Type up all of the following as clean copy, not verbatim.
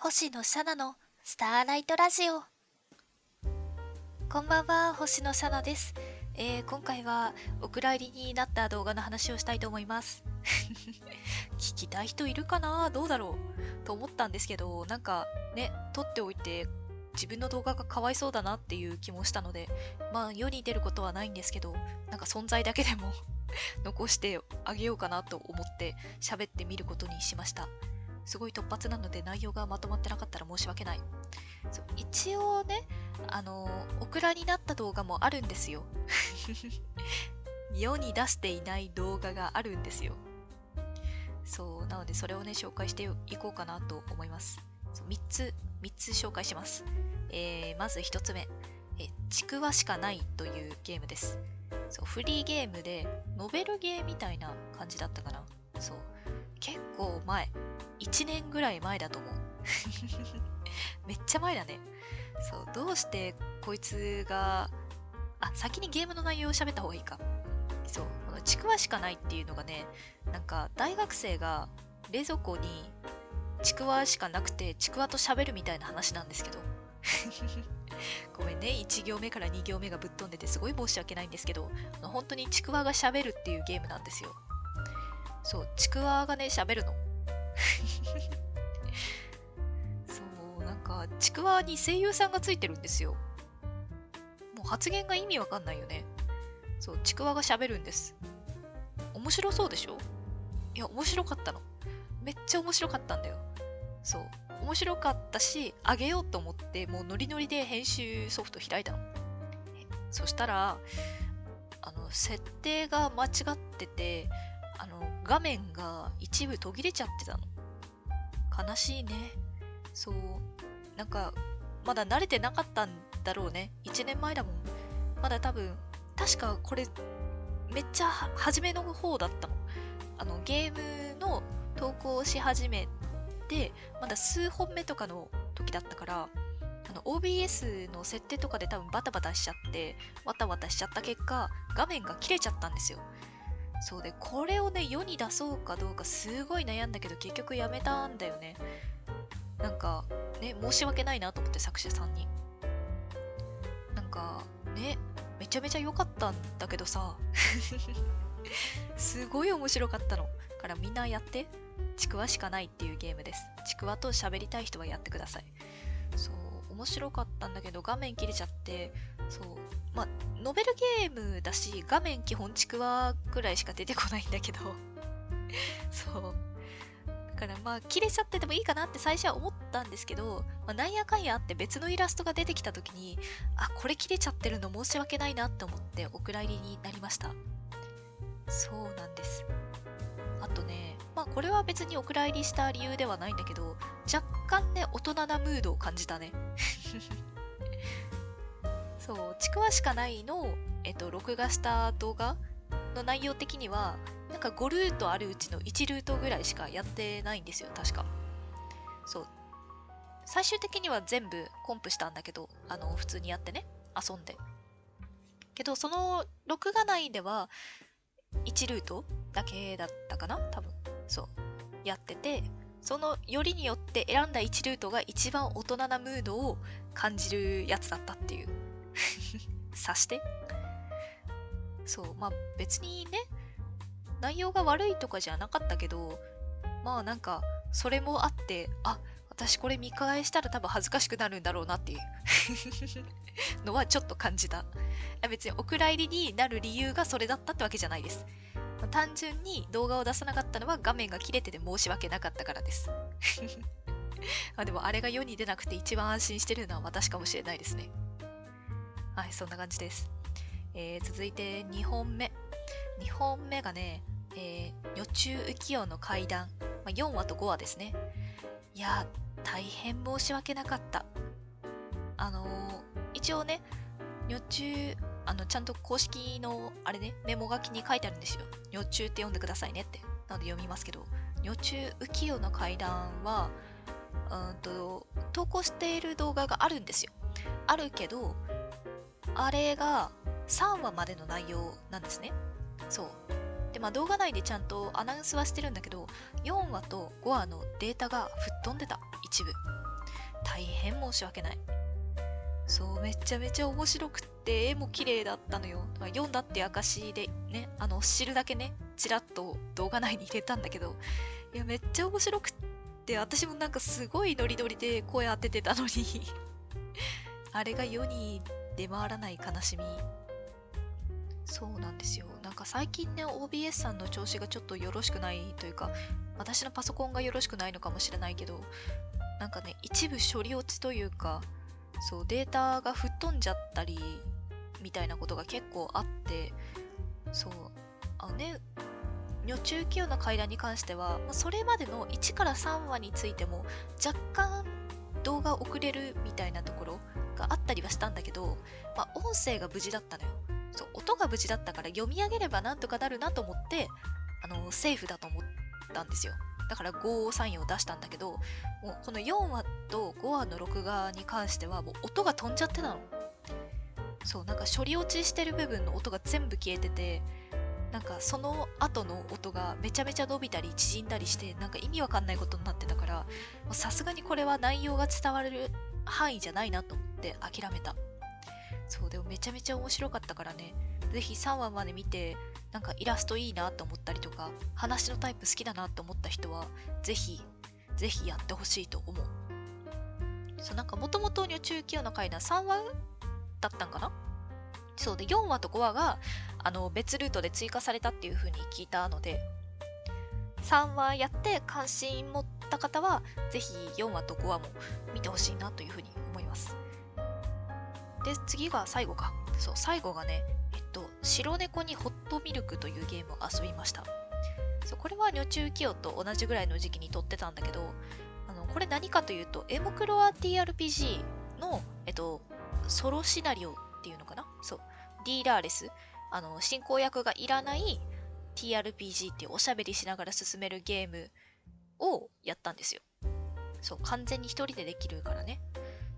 星野シャナのスターライトラジオ。こんばんは、星野シャナです。今回はお蔵入りになった動画の話をしたいと思います。聞きたい人いるかな、どうだろうと思ったんですけど、なんかね、撮っておいて自分の動画がかわいそうだなっていう気もしたので、まあ世に出ることはないんですけど、なんか存在だけでも残してあげようかなと思って喋ってみることにしました。すごい突発なので内容がまとまってなかったら申し訳ない。そう、一応ね、オクラになった動画もあるんですよ。世に出していない動画があるんですよ。そう、なのでそれをね、紹介していこうかなと思います。そう、3つ紹介します。まず1つ目。ちくわしかないというゲームです。そう、フリーゲームで、ノベルゲーみたいな感じだったかな。そう、結構前。1年ぐらい前だと思う。めっちゃ前だね。そう、どうしてこいつが、先にゲームの内容を喋った方がいいか。そう、このちくわしかないっていうのがね、なんか大学生が冷蔵庫にちくわしかなくてちくわと喋るみたいな話なんですけど。ごめんね、1行目から2行目がぶっ飛んでてすごい申し訳ないんですけど、本当にちくわが喋るっていうゲームなんですよ。そう、ちくわがね、喋るの。そう、なんか、ちくわに声優さんがついてるんですよ。もう発言が意味わかんないよね。そう、ちくわが喋るんです。面白そうでしょ？いや、面白かったの。めっちゃ面白かったんだよ。そう。面白かったし、あげようと思って、もうノリノリで編集ソフト開いたの。そしたら、設定が間違ってて、画面が一部途切れちゃってたの。悲しいね。そう。なんか、まだ慣れてなかったんだろうね。1年前だもん。まだ多分、確かこれ、めっちゃ初めの方だったの。ゲームの投稿をし始めて、まだ数本目とかの時だったから、OBS の設定とかで多分バタバタしちゃって、わたわたしちゃった結果、画面が切れちゃったんですよ。そうで、これをね、世に出そうかどうかすごい悩んだけど、結局やめたんだよね。なんか、ね、申し訳ないなと思って作者さんに。なんか、ね、めちゃめちゃ良かったんだけどさ、すごい面白かったの。からみんなやって。ちくわしかないっていうゲームです。ちくわと喋りたい人はやってください。そう、面白かったんだけど画面切れちゃって、そう、まあ、ノベルゲームだし、画面基本ちくわくらいしか出てこないんだけど、そう。だからまあ、切れちゃっててもいいかなって最初は思ったんですけど、なんやかんやあって別のイラストが出てきた時に、これ切れちゃってるの申し訳ないなって思ってお蔵入りになりました。そうなんです。あとね、まあこれは別にお蔵入りした理由ではないんだけど、若干ね、大人なムードを感じたね。そう、ちくわしかないの、録画した動画の内容的には、なんか5ルートあるうちの1ルートぐらいしかやってないんですよ、確か。そう。最終的には全部コンプしたんだけど、普通にやってね、遊んで。けど、その録画内では、1ルートだけだったかな多分。そう。やってて、そのよりによって選んだ1ルートが一番大人なムードを感じるやつだったっていう。察して。そう。まあ別にね、内容が悪いとかじゃなかったけど、まあなんか、それもあって、私これ見返したら多分恥ずかしくなるんだろうなっていうのはちょっと感じた。別にお蔵入りになる理由がそれだったってわけじゃないです。単純に動画を出さなかったのは画面が切れてて申し訳なかったからです。でもあれが世に出なくて一番安心してるのは私かもしれないですね。はい、そんな感じです。続いて2本目。2本目がね、女中浮世の階段。4話と5話ですね。いや大変申し訳なかった。一応ね、女中、ちゃんと公式の、あれね、メモ書きに書いてあるんですよ。女中って読んでくださいねって。なので読みますけど、女中浮世の階段は、投稿している動画があるんですよ。あるけど、あれが3話までの内容なんですね。そう。でで、まあ動画内でちゃんとアナウンスはしてるんだけど、4話と5話のデータが吹っ飛んでた、一部。大変申し訳ない。そう、めちゃめちゃ面白くって、絵も綺麗だったのよ。読んだって証でね、知るだけね、ちらっと動画内に入れたんだけど、いや、めっちゃ面白くって、私もなんかすごいノリノリで声当ててたのにあれが世に出回らない悲しみ。そうなんですよ。なんか最近ね、OBS さんの調子がちょっとよろしくないというか、私のパソコンがよろしくないのかもしれないけど、なんかね、一部処理落ちというか、そう、データが吹っ飛んじゃったり、みたいなことが結構あって、そう、女中級の階段に関しては、それまでの1から3話についても、若干動画遅れるみたいなところがあったりはしたんだけど、音声が無事だったのよ。そう、音が無事だったから読み上げればなんとかなるなと思って、セーフだと思ったんですよ。だから534を出したんだけど、もうこの4話と5話の録画に関してはもう音が飛んじゃってたの。そう、なんか処理落ちしてる部分の音が全部消えてて、なんかその後の音がめちゃめちゃ伸びたり縮んだりして、なんか意味わかんないことになってたから、さすがにこれは内容が伝わる範囲じゃないなと思って諦めた。そう、でもめちゃめちゃ面白かったからね、ぜひ3話まで見て、なんかイラストいいなと思ったりとか、話のタイプ好きだなと思った人は、ぜひやってほしいと思う。そう、なんかもともと女中級の階段3話だったんかな。そうで、4話と5話が別ルートで追加されたっていう風に聞いたので、3話やって関心持った方はぜひ4話と5話も見てほしいなという風に思います。で、次が最後か。そう、最後がね、白猫にホットミルクというゲームを遊びました。そう、これは女中キヨと同じぐらいの時期に撮ってたんだけど、これ何かというと、エモクロア TRPG の、ソロシナリオっていうのかな。そう、ディーラーレス。進行役がいらない TRPG っていうおしゃべりしながら進めるゲームをやったんですよ。そう、完全に一人でできるからね。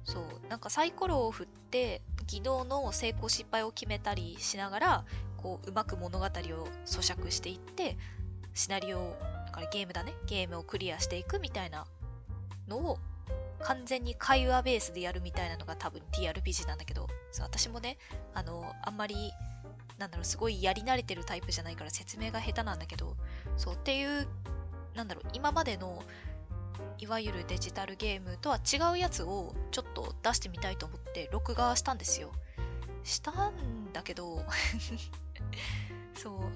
そう、なんかサイコロを振って技能の成功失敗を決めたりしながら、こううまく物語を咀嚼していって、シナリオだからゲームだね、ゲームをクリアしていくみたいなのを完全に会話ベースでやるみたいなのが多分 TRPG なんだけど、そう、私もね、あんまりすごいやり慣れてるタイプじゃないから説明が下手なんだけど、そうっていう今までのいわゆるデジタルゲームとは違うやつをちょっと出してみたいと思って録画したんですよ。したんだけどそう、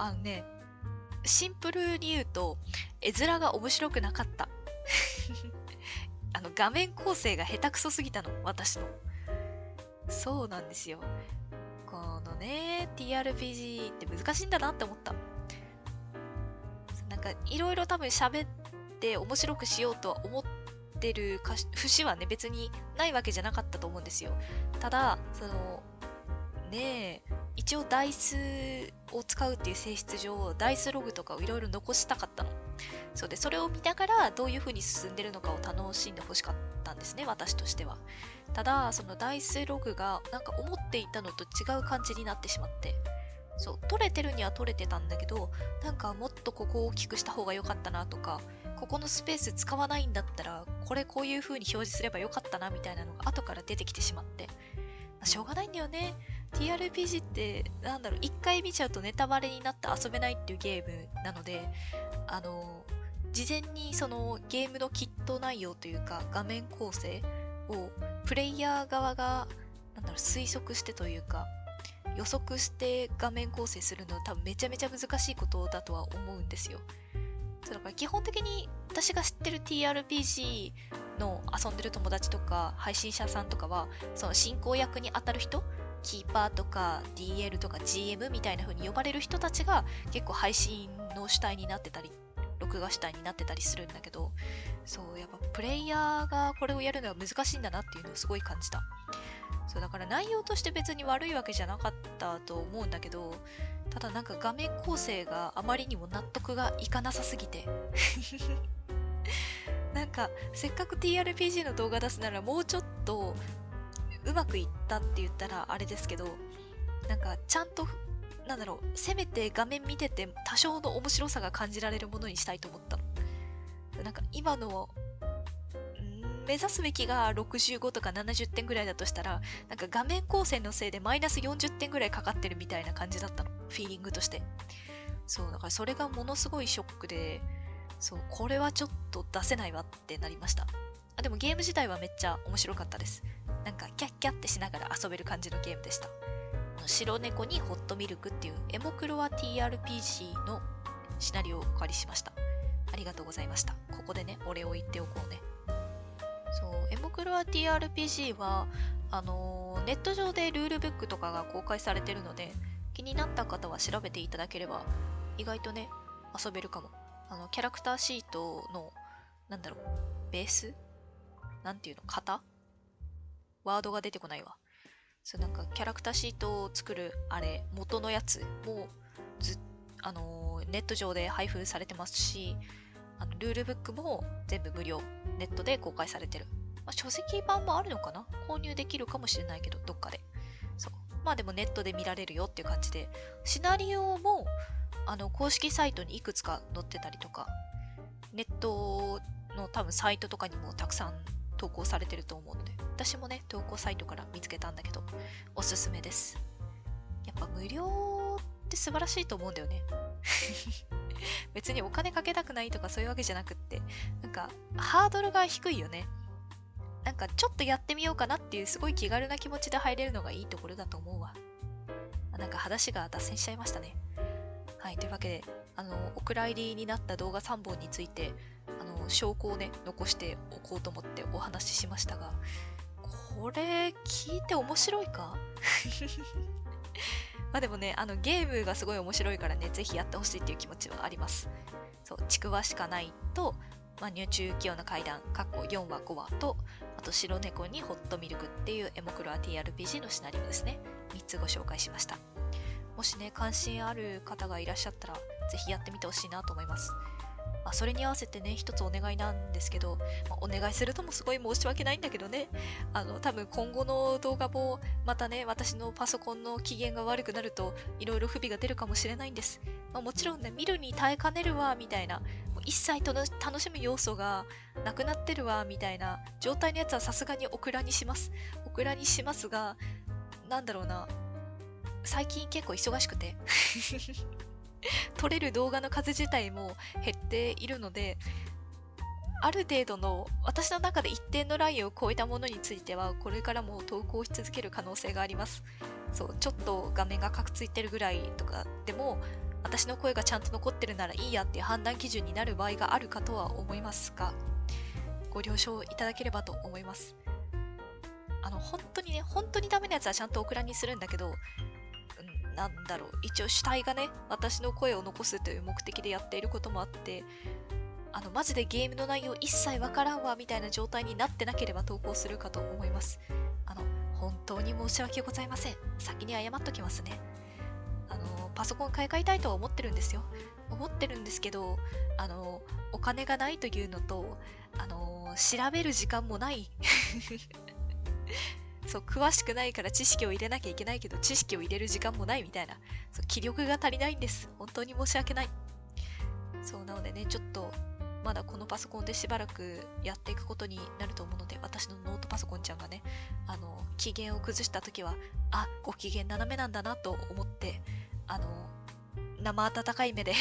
シンプルに言うと絵面が面白くなかった画面構成が下手くそすぎたの、私の。そうなんですよ。このね、TRPG って難しいんだなって思った。なんかいろいろ多分喋って面白くしようとは思ってる節はね、別にないわけじゃなかったと思うんですよ。ただ、一応ダイスを使うっていう性質上、ダイスログとかをいろいろ残したかったの。そうで、それを見ながらどういう風に進んでるのかを楽しんでほしかったんですね、私としては。ただ、そのダイスログがなんか思っていたのと違う感じになってしまって、そう、取れてるには取れてたんだけど、なんかもっとここを大きくした方が良かったなとか、ここのスペース使わないんだったら、こういう風に表示すれば良かったなみたいなのが後から出てきてしまって、しょうがないんだよね。TRPG って一回見ちゃうとネタバレになって遊べないっていうゲームなので、事前にそのゲームのキット内容というか画面構成をプレイヤー側が推測してというか予測して画面構成するのは多分めちゃめちゃ難しいことだとは思うんですよ。だから基本的に私が知ってる TRPG の遊んでる友達とか配信者さんとかは、その進行役に当たる人、キーパーとか DL とか GM みたいな風に呼ばれる人たちが結構配信の主体になってたり録画主体になってたりするんだけど、そうやっぱプレイヤーがこれをやるのは難しいんだなっていうのをすごい感じた。そうだから内容として別に悪いわけじゃなかったと思うんだけど、ただなんか画面構成があまりにも納得がいかなさすぎてなんかせっかく TRPG の動画出すならもうちょっとうまくいったって言ったらあれですけど、なんかちゃんとなんだろう、せめて画面見てて多少の面白さが感じられるものにしたいと思ったの。なんか今の目指すべきが65とか70点ぐらいだとしたら、なんか画面構成のせいでマイナス40点ぐらいかかってるみたいな感じだったの。フィーリングとして。そう、だからそれがものすごいショックで、そう、これはちょっと出せないわってなりました。でもゲーム自体はめっちゃ面白かったです。なんかキャッキャってしながら遊べる感じのゲームでした。白猫にホットミルクっていうエモクロア TRPG のシナリオをお借りしました。ありがとうございました。ここでね、お礼を言っておこうね。そう、エモクロア TRPG は、ネット上でルールブックとかが公開されてるので、気になった方は調べていただければ、意外とね、遊べるかも。キャラクターシートの、なんだろう、ベースなんていうの型ワードが出てこないわ。そう、なんかキャラクターシートを作るあれ、元のやつもネット上で配布されてますし、ルールブックも全部無料、ネットで公開されてる。書籍版もあるのかな？購入できるかもしれないけど、どっかで。そう。まあでもネットで見られるよっていう感じで、シナリオも公式サイトにいくつか載ってたりとか、ネットの多分サイトとかにもたくさん投稿されてると思うので、私もね、投稿サイトから見つけたんだけど、おすすめです。やっぱ無料って素晴らしいと思うんだよね。別にお金かけたくないとかそういうわけじゃなくって、なんかハードルが低いよね。なんかちょっとやってみようかなっていうすごい気軽な気持ちで入れるのがいいところだと思うわ。なんか話が脱線しちゃいましたね。はい、というわけで、お蔵入りになった動画3本について、証拠をね、残しておこうと思ってお話ししましたが、これ聞いて面白いか？まあでもね、ゲームがすごい面白いからね、ぜひやってほしいっていう気持ちはあります。そう、ちくわしかないと、入中清の階段、4話5話と、あと白猫にホットミルクっていうエモクロア TRPG のシナリオですね。3つご紹介しました。もしね、関心ある方がいらっしゃったら、ぜひやってみてほしいなと思います。それに合わせてね、一つお願いなんですけど、お願いするともすごい申し訳ないんだけどね、多分今後の動画も、またね、私のパソコンの機嫌が悪くなると、いろいろ不備が出るかもしれないんです。もちろんね、見るに耐えかねるわ、みたいな、一切楽しむ要素がなくなってるわ、みたいな状態のやつはさすがにオクラにします。オクラにしますが、なんだろうな、最近結構忙しくて撮れる動画の数自体も減っているので、ある程度の私の中で一定のラインを超えたものについてはこれからも投稿し続ける可能性があります。そう、ちょっと画面がカクついてるぐらいとかでも私の声がちゃんと残ってるならいいやっていう判断基準になる場合があるかとは思いますが、ご了承いただければと思います。本当にね、本当にダメなやつはちゃんとオクラにするんだけど、なんだろう、一応主体がね、私の声を残すという目的でやっていることもあって、マジでゲームの内容一切わからんわみたいな状態になってなければ投稿するかと思います。本当に申し訳ございません。先に謝っときますね。パソコン買い替えたいとは思ってるんですよ。思ってるんですけど、お金がないというのと、調べる時間もない。そう、詳しくないから知識を入れなきゃいけないけど、知識を入れる時間もないみたいな。そう、気力が足りないんです。本当に申し訳ない。そう、なのでね、ちょっと、まだこのパソコンでしばらくやっていくことになると思うので、私のノートパソコンちゃんがね、機嫌を崩したときは、ご機嫌斜めなんだなと思って、生温かい目で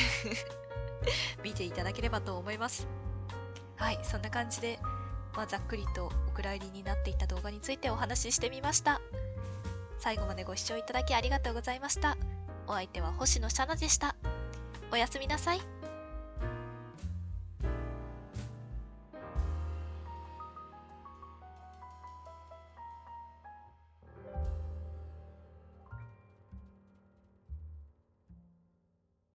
見ていただければと思います。はい、そんな感じで、ざっくりとお蔵入りになっていた動画についてお話ししてみました。最後までご視聴いただきありがとうございました。お相手は星野シャナでした。おやすみなさい。